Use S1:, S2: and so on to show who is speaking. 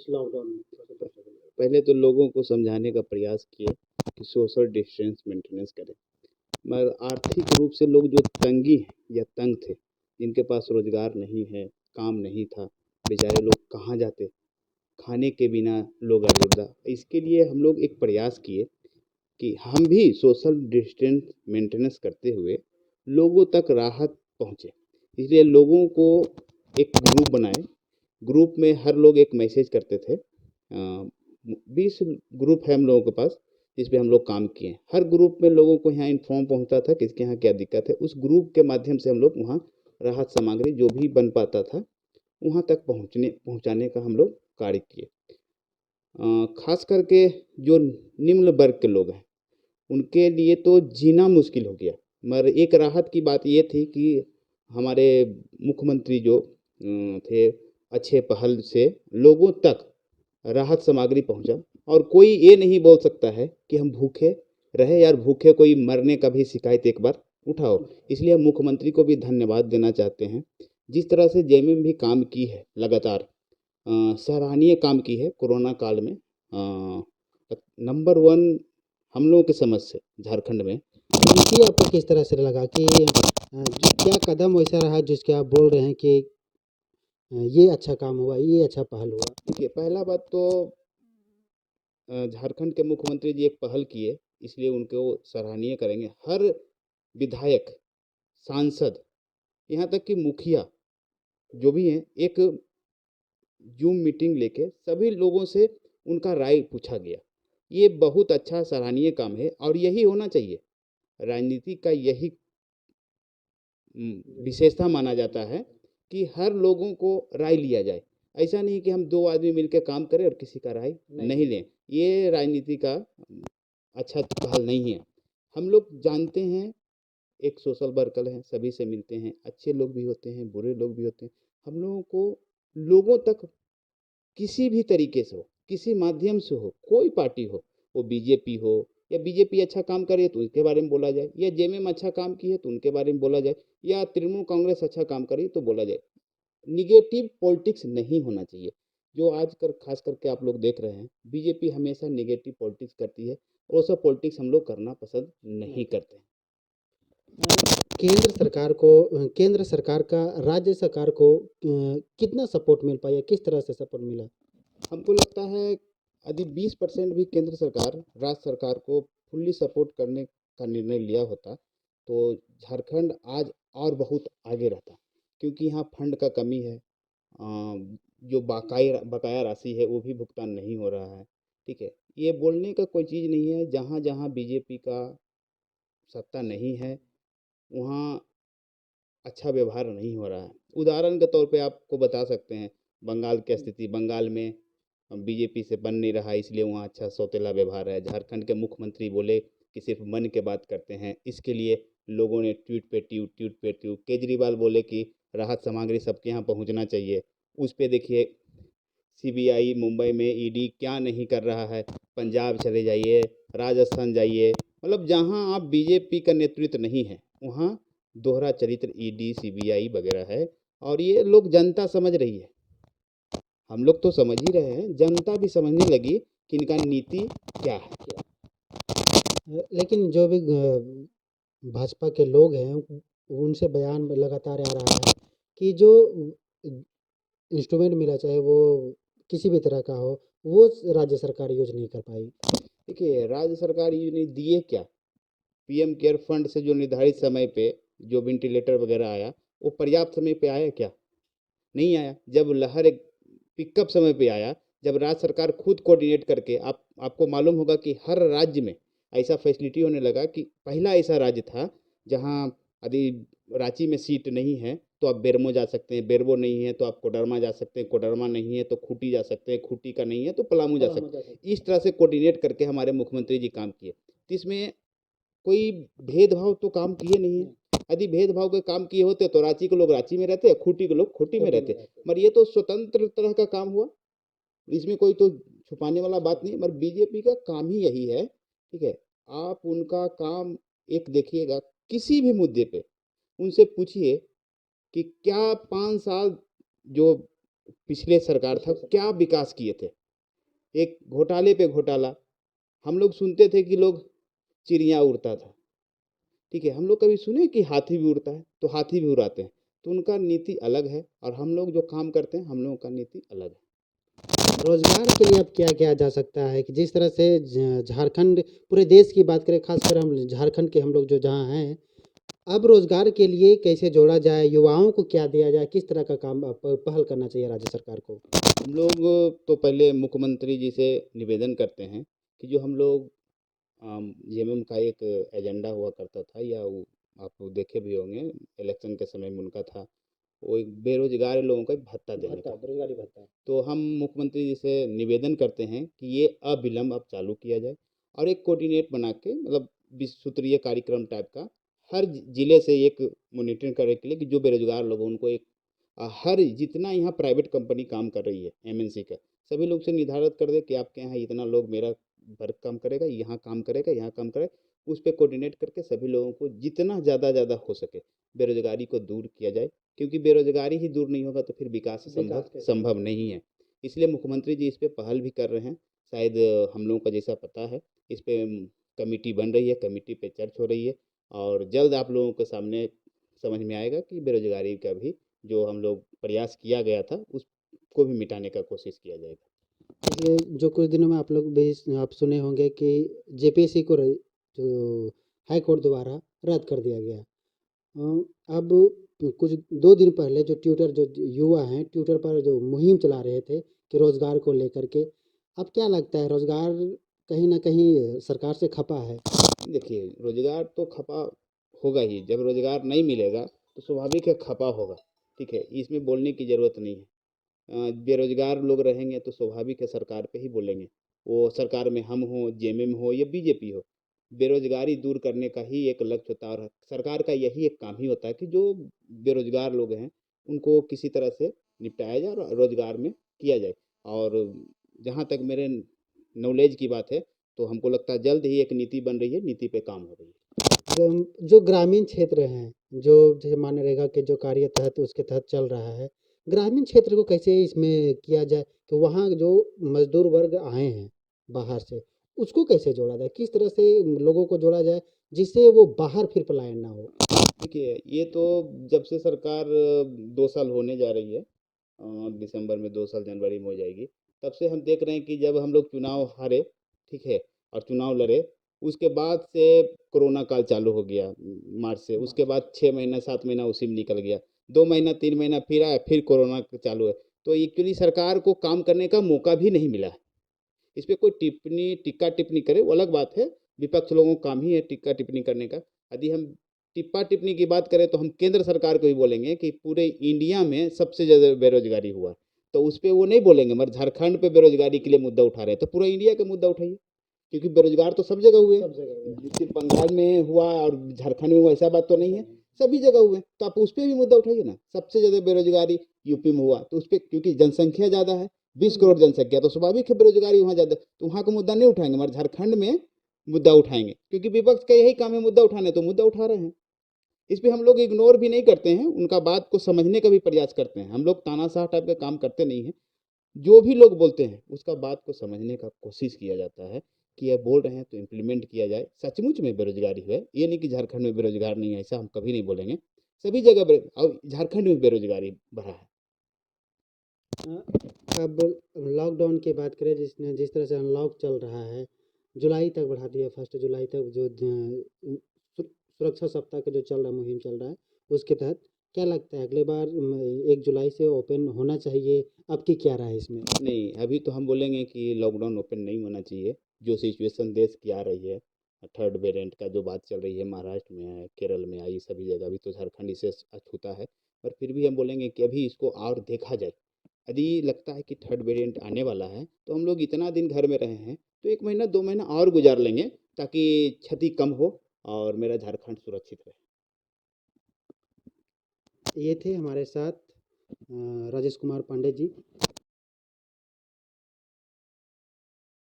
S1: Lockdown में?
S2: पहले तो लोगों को समझाने का प्रयास किए कि सोशल डिस्टेंस मेंटेनेंस करें, मगर आर्थिक रूप से लोग जो तंगी या तंग थे, जिनके पास रोजगार नहीं है, काम नहीं था, बेचारे लोग कहाँ जाते, खाने के बिना लोग अड़बड़ा। इसके लिए हम लोग एक प्रयास किए कि हम भी सोशल डिस्टेंस मेंटेनेंस करते हुए लोगों तक राहत पहुँचे। इसलिए लोगों को एक ग्रुप बनाए, ग्रुप में हर लोग एक मैसेज करते थे। 20 ग्रुप है हम लोगों के पास, जिस पे हम लोग काम किए। हर ग्रुप में लोगों को यहाँ इन्फॉर्म पहुँचता था किसके यहाँ क्या दिक्कत है। उस ग्रुप के माध्यम से हम लोग वहाँ राहत सामग्री जो भी बन पाता था वहाँ तक पहुँचाने का हम लोग कार्य किए। खास करके जो निम्न वर्ग के लोग हैं उनके लिए तो जीना मुश्किल हो गया, मगर एक राहत की बात ये थी कि हमारे मुख्यमंत्री जो थे, अच्छे पहल से लोगों तक राहत सामग्री पहुंचा। और कोई ये नहीं बोल सकता है कि हम भूखे रहे, यार भूखे कोई मरने का भी शिकायत एक बार उठाओ। इसलिए हम मुख्यमंत्री को भी धन्यवाद देना चाहते हैं। जिस तरह से जेएमएम भी काम की है लगातार, सराहनीय काम की है कोरोना काल में। नंबर वन हम लोगों की समझ से झारखंड में।
S1: नीति आपको किस तरह से लगा कि क्या कदम वैसा रहा जिसके आप बोल रहे हैं कि ये अच्छा काम हुआ, ये अच्छा पहल हुआ?
S2: देखिए, पहला बात तो झारखंड के मुख्यमंत्री जी एक पहल किए, इसलिए उनको सराहनीय करेंगे। हर विधायक, सांसद, यहाँ तक कि मुखिया जो भी हैं, एक जूम मीटिंग लेके सभी लोगों से उनका राय पूछा गया। ये बहुत अच्छा सराहनीय काम है और यही होना चाहिए। राजनीति का यही विशेषता माना जाता है कि हर लोगों को राय लिया जाए। ऐसा नहीं कि हम दो आदमी मिलकर काम करें और किसी का राय नहीं लें। ये राजनीति का अच्छा पहल नहीं है। हम लोग जानते हैं, एक सोशल वर्कर हैं, सभी से मिलते हैं, अच्छे लोग भी होते हैं, बुरे लोग भी होते हैं। हम लोगों को लोगों तक किसी भी तरीके से हो, किसी माध्यम से हो, कोई पार्टी हो, वो बीजेपी हो या बीजेपी अच्छा काम करे तो उनके बारे में बोला जाए, या जेएमएम अच्छा काम की है तो उनके बारे में बोला जाए, या तृणमूल कांग्रेस अच्छा काम करे तो बोला जाए। निगेटिव पॉलिटिक्स नहीं होना चाहिए। जो आजकल खास करके आप लोग देख रहे हैं, बीजेपी हमेशा निगेटिव पॉलिटिक्स करती है और वो सब पॉलिटिक्स हम लोग करना पसंद नहीं करते हैं।
S1: केंद्र सरकार का राज्य सरकार को कितना सपोर्ट मिल पाया, किस तरह से सपोर्ट मिला?
S2: हमको लगता है यदि 20% भी केंद्र सरकार राज्य सरकार को फुल्ली सपोर्ट करने का निर्णय लिया होता तो झारखंड आज और बहुत आगे रहता, क्योंकि यहाँ फंड का कमी है। जो बकाया राशि है वो भी भुगतान नहीं हो रहा है। ठीक है, ये बोलने का कोई चीज़ नहीं है। जहाँ जहाँ बीजेपी का सत्ता नहीं है वहाँ अच्छा व्यवहार नहीं हो रहा है। उदाहरण के तौर पे आपको बता सकते हैं बंगाल की स्थिति। बंगाल में बीजेपी से बन नहीं रहा, इसलिए वहाँ अच्छा सौतेला व्यवहार है। झारखंड के मुख्यमंत्री बोले कि सिर्फ मन के बात करते हैं, इसके लिए लोगों ने ट्वीट। केजरीवाल बोले कि राहत सामग्री सबके यहाँ पहुँचना चाहिए, उस पे देखिए सीबीआई मुंबई में, ईडी क्या नहीं कर रहा है। पंजाब चले जाइए, राजस्थान जाइए, मतलब जहाँ आप बीजेपी का नेतृत्व नहीं है वहाँ दोहरा चरित्र ईडी सीबीआई वगैरह है। और ये लोग जनता समझ रही है, हम लोग तो समझ ही रहे हैं, जनता भी समझने लगी कि इनका नीति क्या है।
S1: लेकिन जो भी भाजपा के लोग हैं उनसे बयान लगातार आ रहा है कि जो इंस्ट्रूमेंट मिला, चाहे वो किसी भी तरह का हो, वो राज्य सरकार यूज नहीं कर पाई।
S2: देखिए, राज्य सरकार ये नहीं दिए क्या, पीएम केयर फंड से जो निर्धारित समय पे जो वेंटिलेटर वगैरह आया वो पर्याप्त समय पे आया क्या? नहीं आया। जब लहर एक पिकअप समय पे आया, जब राज्य सरकार खुद कोऑर्डिनेट करके, आपको मालूम होगा कि हर राज्य में ऐसा फैसिलिटी होने लगा कि पहला ऐसा राज्य था जहां यदि रांची में सीट नहीं है तो आप बेरमो जा सकते हैं, बेरमो नहीं है तो आप कोडरमा जा सकते हैं, कोडरमा नहीं है तो खूंटी जा सकते हैं, खूंटी का नहीं है तो पलामू जा सकते हैं। इस तरह से कोऑर्डिनेट करके हमारे मुख्यमंत्री जी काम किए। तो इसमें कोई भेदभाव तो काम किए नहीं है। यदि भेदभाव के काम किए होते तो रांची के लोग रांची में रहते, खूंटी के लोग खूंटी में रहते। मगर ये तो स्वतंत्र तरह का काम हुआ, इसमें कोई तो छुपाने वाला बात नहीं। मगर बीजेपी का काम ही यही है। ठीक है, आप उनका काम एक देखिएगा, किसी भी मुद्दे पे उनसे पूछिए कि क्या 5 साल जो पिछले सरकार था क्या विकास किए थे। एक घोटाले पे घोटाला। हम लोग सुनते थे कि लोग चिड़िया उड़ता था, ठीक है, हम लोग कभी सुने कि हाथी भी उड़ता है, तो हाथी भी उड़ाते हैं। तो उनका नीति अलग है और हम लोग जो काम करते हैं हम लोगों का नीति अलग है।
S1: रोजगार के लिए अब क्या किया जा सकता है कि जिस तरह से झारखंड, पूरे देश की बात करें, खासकर हम झारखंड के हम लोग जो जहाँ हैं, अब रोजगार के लिए कैसे जोड़ा जाए, युवाओं को क्या दिया जाए, किस तरह का काम पहल करना चाहिए राज्य सरकार को?
S2: हम लोग तो पहले मुख्यमंत्री जी से निवेदन करते हैं कि जो हम लोग जेएमएम का एक एजेंडा हुआ करता था, या वो आप लोग देखे भी होंगे, इलेक्शन के समय में उनका था, वो एक बेरोजगार लोगों को एक भत्ता देने
S1: भत्ता,
S2: का।
S1: बेरोजगारी भत्ता।
S2: तो हम मुख्यमंत्री जी से निवेदन करते हैं कि ये अविलंब अब चालू किया जाए और एक कोऑर्डिनेट बना के, मतलब 20 सूत्रीय कार्यक्रम टाइप का, हर जिले से एक मॉनिटरिंग करने के लिए कि जो बेरोजगार लोग हैं उनको एक हर जितना यहाँ प्राइवेट कंपनी काम कर रही है एमएनसी का, सभी लोग से निर्धारित कर दे कि आपके यहाँ इतना लोग मेरा वर्क काम करेगा, यहाँ काम करेगा, यहाँ काम करेगा, उस पर कोऑर्डिनेट करके सभी लोगों को जितना ज़्यादा हो सके बेरोजगारी को दूर किया जाए। क्योंकि बेरोजगारी ही दूर नहीं होगा तो फिर विकास संभव नहीं है। इसलिए मुख्यमंत्री जी इस पे पहल भी कर रहे हैं। शायद हम लोगों का जैसा पता है, इस पे कमेटी बन रही है, कमेटी पे चर्चा हो रही है और जल्द आप लोगों के सामने समझ में आएगा कि बेरोजगारी का भी जो हम लोग प्रयास किया गया था उसको भी मिटाने का कोशिश किया जाएगा।
S1: ये जो कुछ दिनों में आप लोग भी आप सुने होंगे कि जेपीएससी को जो हाई कोर्ट द्वारा रद्द कर दिया गया। अब कुछ 2 दिन पहले जो ट्विटर, जो युवा हैं ट्विटर पर जो मुहिम चला रहे थे कि रोजगार को लेकर के, अब क्या लगता है रोजगार कहीं ना कहीं सरकार से खपा है?
S2: देखिए, रोजगार तो खपा होगा ही। जब रोजगार नहीं मिलेगा तो स्वाभाविक है खपा होगा, ठीक है, इसमें बोलने की ज़रूरत नहीं है। बेरोजगार लोग रहेंगे तो स्वाभाविक है सरकार पे ही बोलेंगे, वो सरकार में हम हो, जेएमएम हो या बीजेपी हो। बेरोजगारी दूर करने का ही एक लक्ष्य होता है और सरकार का यही एक काम ही होता है कि जो बेरोजगार लोग हैं उनको किसी तरह से निपटाया जाए और रोजगार में किया जाए। और जहाँ तक मेरे नॉलेज की बात है तो हमको लगता है जल्द ही एक नीति बन रही है, नीति पे काम हो रही है।
S1: जो ग्रामीण क्षेत्र हैं, जो जैसे मनरेगा के जो कार्य तहत उसके तहत चल रहा है, ग्रामीण क्षेत्र को कैसे इसमें किया जाए कि वहाँ जो मजदूर वर्ग आए हैं बाहर से, उसको कैसे जोड़ा जाए, किस तरह से लोगों को जोड़ा जाए जिससे वो बाहर फिर पलायन ना हो?
S2: देखिए, ये तो जब से सरकार 2 साल होने जा रही है, दिसंबर में 2 साल जनवरी में हो जाएगी, तब से हम देख रहे हैं कि जब हम लोग चुनाव हारे, ठीक है, और चुनाव लड़े, उसके बाद से कोरोना काल चालू हो गया मार्च से। उसके बाद 6 महीना 7 महीना उसी में निकल गया, 2 महीना 3 महीना फिर आया, फिर कोरोना चालू है। तो एक्चुअली सरकार को काम करने का मौका भी नहीं मिला है। इस पे कोई टिप्पणी टिक्का टिप्पणी करे वो अलग बात है, विपक्ष लोगों का काम ही है टिक्का टिप्पणी करने का। यदि हम टिप्पा टिप्पणी की बात करें तो हम केंद्र सरकार को भी बोलेंगे कि पूरे इंडिया में सबसे ज़्यादा बेरोजगारी हुआ, तो उस पर वो नहीं बोलेंगे, मगर झारखंड पे बेरोजगारी के लिए मुद्दा उठा रहे हैं तो पूरा इंडिया का मुद्दा उठाइए, क्योंकि बेरोजगार तो सब जगह हुए, सिर्फ बंगाल में हुआ और झारखंड में हुआ ऐसा बात तो नहीं है, सभी जगह हुए। तो आप उस पर भी मुद्दा उठाइए ना। सबसे ज़्यादा बेरोजगारी यूपी में हुआ तो उस पर, क्योंकि जनसंख्या ज़्यादा है, 20 करोड़ जनसंख्या, तो स्वाभाविक है बेरोजगारी वहाँ ज़्यादा, तो वहाँ का मुद्दा नहीं उठाएंगे मगर झारखंड में मुद्दा उठाएंगे, क्योंकि विपक्ष का यही काम है मुद्दा उठाने, तो मुद्दा उठा रहे हैं। इस पे हम लोग इग्नोर भी नहीं करते हैं, उनका बात को समझने का भी प्रयास करते हैं। हम लोग तानाशाह टाइप का काम करते नहीं हैं। जो भी लोग बोलते हैं उसका बात को समझने का कोशिश किया जाता है कि ये बोल रहे हैं तो इम्प्लीमेंट किया जाए। सचमुच में बेरोजगारी है, ये नहीं कि झारखंड में बेरोजगार नहीं है, ऐसा हम कभी नहीं बोलेंगे। सभी जगह और झारखंड में बेरोजगारी बढ़ा है।
S1: अब लॉकडाउन की बात करें, जिसने जिस तरह से अनलॉक चल रहा है, जुलाई तक बढ़ा दिया, 1 जुलाई तक जो सुरक्षा सप्ताह का जो चल रहा है, मुहिम चल रहा है, उसके तहत क्या लगता है अगले बार 1 जुलाई से ओपन होना चाहिए? अब की क्या राय है इसमें?
S2: नहीं, अभी तो हम बोलेंगे कि लॉकडाउन ओपन नहीं होना चाहिए। जो सिचुएशन देश की आ रही है, थर्ड वेरिएंट का जो बात चल रही है, महाराष्ट्र में है, केरल में आई, सभी जगह, अभी तो झारखंड इसे अछूता है, पर फिर भी हम बोलेंगे कि अभी इसको और देखा जाए। यदि लगता है कि थर्ड वेरिएंट आने वाला है तो हम लोग इतना दिन घर में रहे हैं तो 1 महीना 2 महीना और गुजार लेंगे ताकि क्षति कम हो और मेरा झारखंड सुरक्षित रहे।
S1: ये थे हमारे साथ राजेश कुमार पांडे जी।